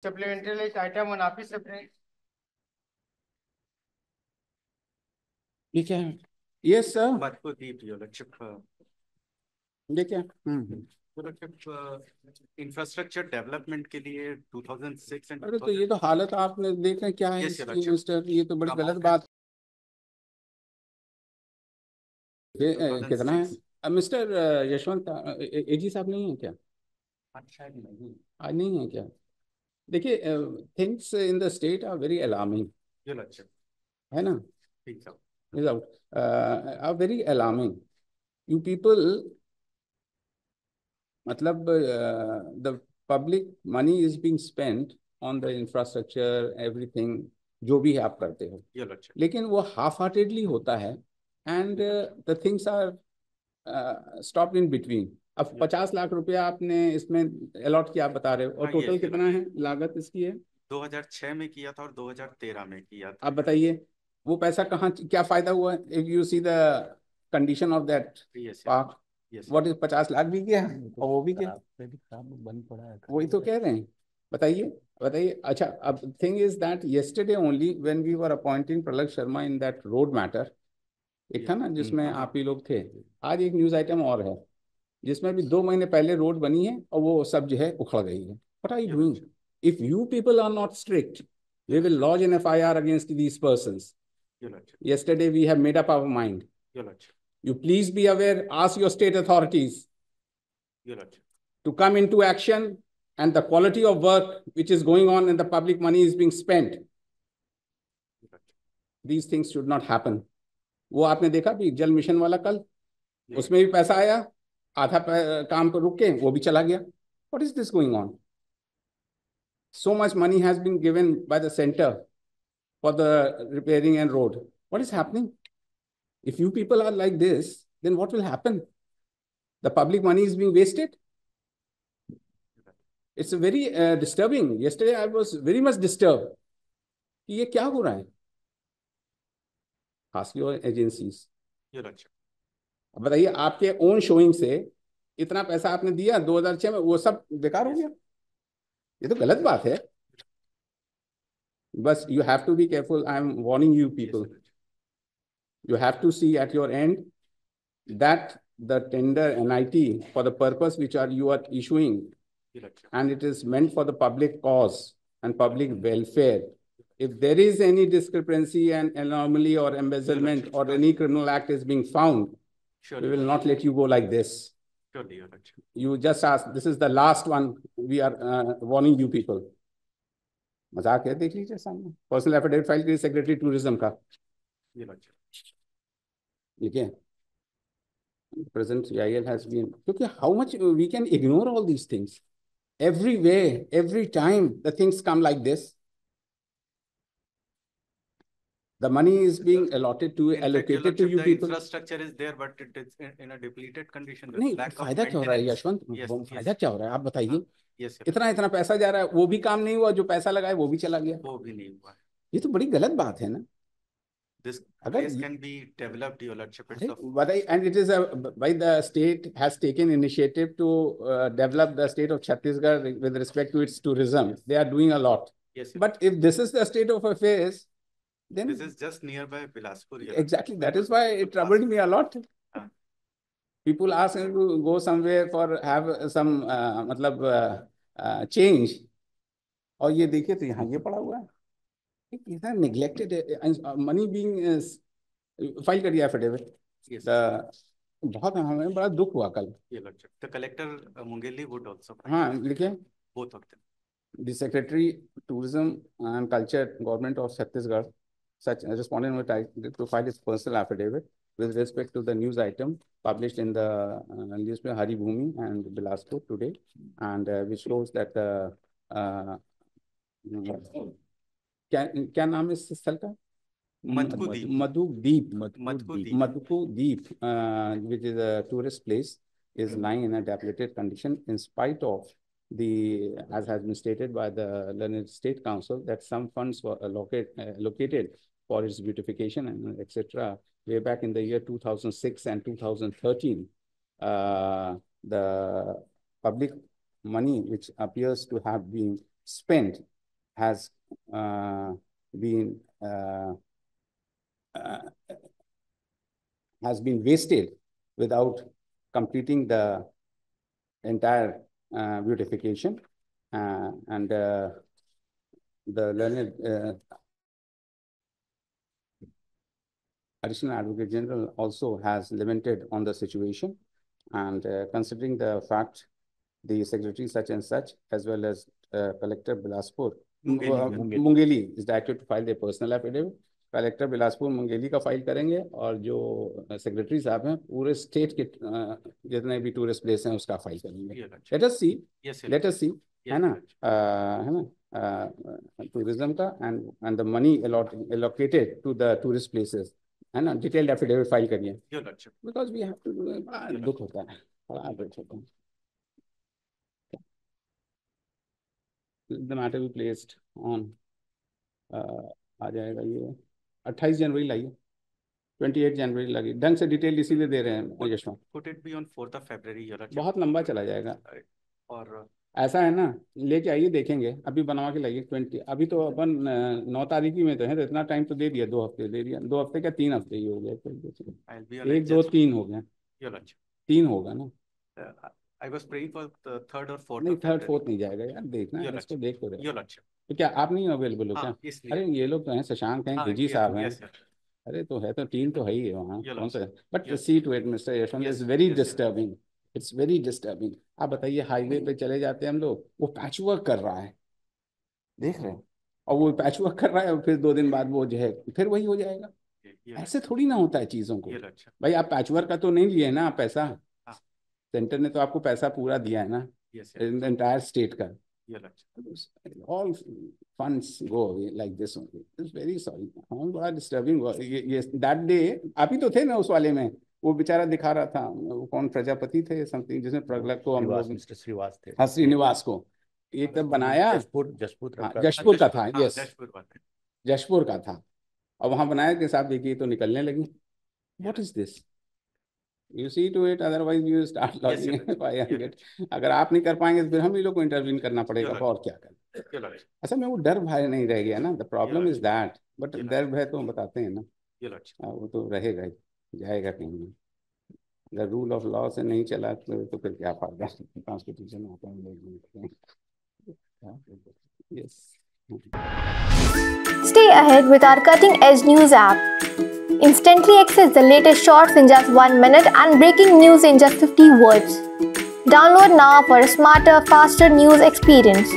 Supplementary list item on office supplement. ठीक है। Yes sir. Madhku Deep, Your Lordship. देखिए Your Lordship, infrastructure development के लिए 2006 and अरे तो ये तो हालत आपने देख रहे हैं क्या है Yes, Your इसकी Lordship. मिस्टर, ये तो बड़ी गलत Amount बात है। कितना 2006. है मिस्टर यशवंत एजी साहब नहीं है क्या? अच्छा नहीं. आज नहीं है क्या? देखिए things in the state are very alarming, Your Lordship. है ना? ठीक है. Are very alarming. You people, मतलब the public money is being spent on the infrastructure everything, जो भी आप करते हो, Your Lordship. लेकिन वो हाफ हार्टेडली होता है and the things are stop in between. अब 50 लाख रुपया आपने इसमें अलॉट किया, आप बता रहे हो, और हाँ, टोटल yes, कितना है लागत इसकी है? 2006 में किया था और 2013 में किया था. आप बताइए वो पैसा कहाँ, क्या फायदा हुआ? If you see the condition of that Yes, park, yes. What is 50 lakh भी गया और वो भी गया, बंद पड़ा है। वही तो कह रहे हैं। बताइए बताइए। अच्छा, अब thing is that yesterday only when we were appointing Pralak Sharma in that road matter, एक था ना जिसमें आप ही लोग थे, आज एक न्यूज आइटम और है जिसमें भी 2 महीने पहले रोड बनी है और वो सब जो है उखड़ गई है। What are you doing? If you people are not strict, we will lodge an FIR against these persons. Your Lordship. Yesterday we have made up our mind. Your Lordship. You please be aware, ask your state authorities Your Lordship. to come into action, and the quality of work which is going on and the public money is being spent. Your Lordship. These things should not happen. वो आपने देखा भी जल mission वाला कल, Yes. उसमें भी पैसा आया, आधा काम पर रुक के वो भी चला गया। What is this going on? So much money has been given by the center for the repairing and road. What is happening? If you people are like this, then what will happen? The public money is being wasted. It's a very disturbing. Yesterday I was very much disturbed कि ये क्या हो रहा है। Ask your agencies. Your Lordship. अब बताइए, आपके own showing से इतना पैसा आपने दिया 2006 में, वो सब बेकार हो गया। ये तो गलत बात है। बस you have to be careful. I am warning you people. Yes, You have to see at your end that the tender NIT for the purpose which you are issuing, Your Lordship. and it is meant for the public cause and public welfare. If there is any discrepancy and anomaly or embezzlement or any criminal act is being found, we will not let you go like this. Surely, Your Lordship. You just ask, this is the last one, we are warning you people. मजाक है, देख लीजिए सामने personal affidavit file की secretary tourism का, Your Lordship. लिखे present CIL has been, क्योंकि how much we can ignore all these things. Everywhere, every time the things come like this, the money is being allotted to, allocated to you the people. Infrastructure is there, but it is in a depleted condition. नहीं, फायदा क्या हो रहा है यशवंत? फायदा क्या हो रहा है आप बताइए? इतना इतना पैसा जा रहा है, वो भी काम नहीं हुआ, जो पैसा लगाए वो भी चला गया, वो भी नहीं हुआ। ये तो बड़ी गलत बात है ना। This place can be developed, Your Lordship. And it is by the state has taken initiative to develop the state of Chhattisgarh with respect to its tourism. They are doing a lot. Yes. But if this is the state of affairs, then this is just nearby Bilaspur. Exactly. That is why it troubled me a lot. People ask me to go somewhere for have some change. और ये देखिए तो यहाँ ये पड़ा हुआ है, इतना neglected money being फाइल करिए एफिडेविट। बहुत हमें बड़ा दुख हुआ कल। The collector Mungeli would also. हाँ लिखे, both of them. The Secretary Tourism and Culture, Government of Chhattisgarh, such respondent to file his personal affidavit with respect to the news item published in the newspaper Hari Bhumi and Bilaspur today, and which shows that क्या नाम है इस स्थल का? Madhu Deep, which is a tourist place, is lying in a dilapidated condition in spite of the, as has been stated by the Learned State Council, that some funds were allocated for its beautification and etc. Way back in the year 2006 and 2013. The public money which appears to have been spent has been wasted without completing the entire beautification, and the learned Additional Advocate General also has lamented on the situation, and considering the fact the Secretary such and such as well as Collector Bilaspur Mungeli is directed to file their personal affidavit. Collector Bilaspur Mungeli का file करेंगे और जो secretary साहब हैं पूरे state के जितने भी टूरिस्ट प्लेस हैं उसका फाइल करेंगे. लेट अस सी है ना टूरिज्म का and the money allocated to the tourist places है ना. डिटेल्ड एफिडेविट फाइल करिए बिकॉज वी हैव टू. दुख होता है, बड़ा दुख होता है. The matter be placed on आ जाएगा ये 28 जनवरी लाइए, 28 जनवरी लगी. ढंग से डिटेल इसीलिए दे रहे हैं Yashwant. Could it be on 4th of February? बहुत लंबा चला जाएगा. और ऐसा है ना, लेके आइए देखेंगे. अभी बनवा के लाइए 20. अभी तो अपन 9 तारीख में तो है, तो इतना टाइम तो दे दिया. 2 हफ्ते दे दिया. 2 हफ्ते का 3 हफ्ते ही हो गया. 1 2 3 हो गया. 3 होगा ना. I was praying for the 3rd or 4th. नहीं 3rd 4th नहीं जाएगा यार. देखना है इसको, देख तो रहे. तो क्या आप नहीं अवेलेबल हो क्या? अरे ये लोग तो हैं, शशांक हैं, विजी साहब हैं. अरे तो है, तो टीम तो है ही है वहाँ. कौन सा? But see to it mister Yashwant, is very disturbing. It's very disturbing. आप बताइए, हाईवे पे चले जाते हैं हम लोग, वो पैच वर्क कर रहा है, देख रहे हैं, और वो पैच वर्क कर रहा है और फिर 2 दिन बाद वो जो है फिर वही हो जाएगा. ऐसे थोड़ी ना होता है चीज़ों को. भाई आप पैच वर्क का तो नहीं लिए ना आप पैसा. सेंटर ने तो आपको पैसा पूरा दिया है ना, एंटायर स्टेट का. All funds go away like this only. It's very sorry. हम बड़ा disturbing. Yes, that day आप ही तो थे ना उस वाले में. वो बेचारा दिखा रहा था, वो कौन प्रजापति थे समथिंग, जिसने प्रगलक को हम लोग मिस्टर श्रीवास थे. हाँ, श्रीनिवास को एक तब बनाया. जशपुर का था. यस, जशपुर का था. और वहां बनाया कि साहब देखिए तो निकलने लगी. What is this? You see to it, otherwise you start logging. अगर आप नहीं कर पाएंगे तो फिर हम ही लोग को इंटरवीन करना पड़ेगा. और क्या करें? अच्छा, मैं वो डर भय नहीं रह गया ना. The problem is that. But डर भय तो हम बताते हैं ना, वो तो रहेगा ही, जाएगा कहीं नहीं. अगर रूल ऑफ लॉ से नहीं चला तो फिर क्या फायदा. कॉन्स्टिट्यूशन आता है. Yes. Stay ahead with our cutting-edge news app. Instantly access the latest shorts in just 1 minute and breaking news in just 50 words. Download now for a smarter, faster news experience.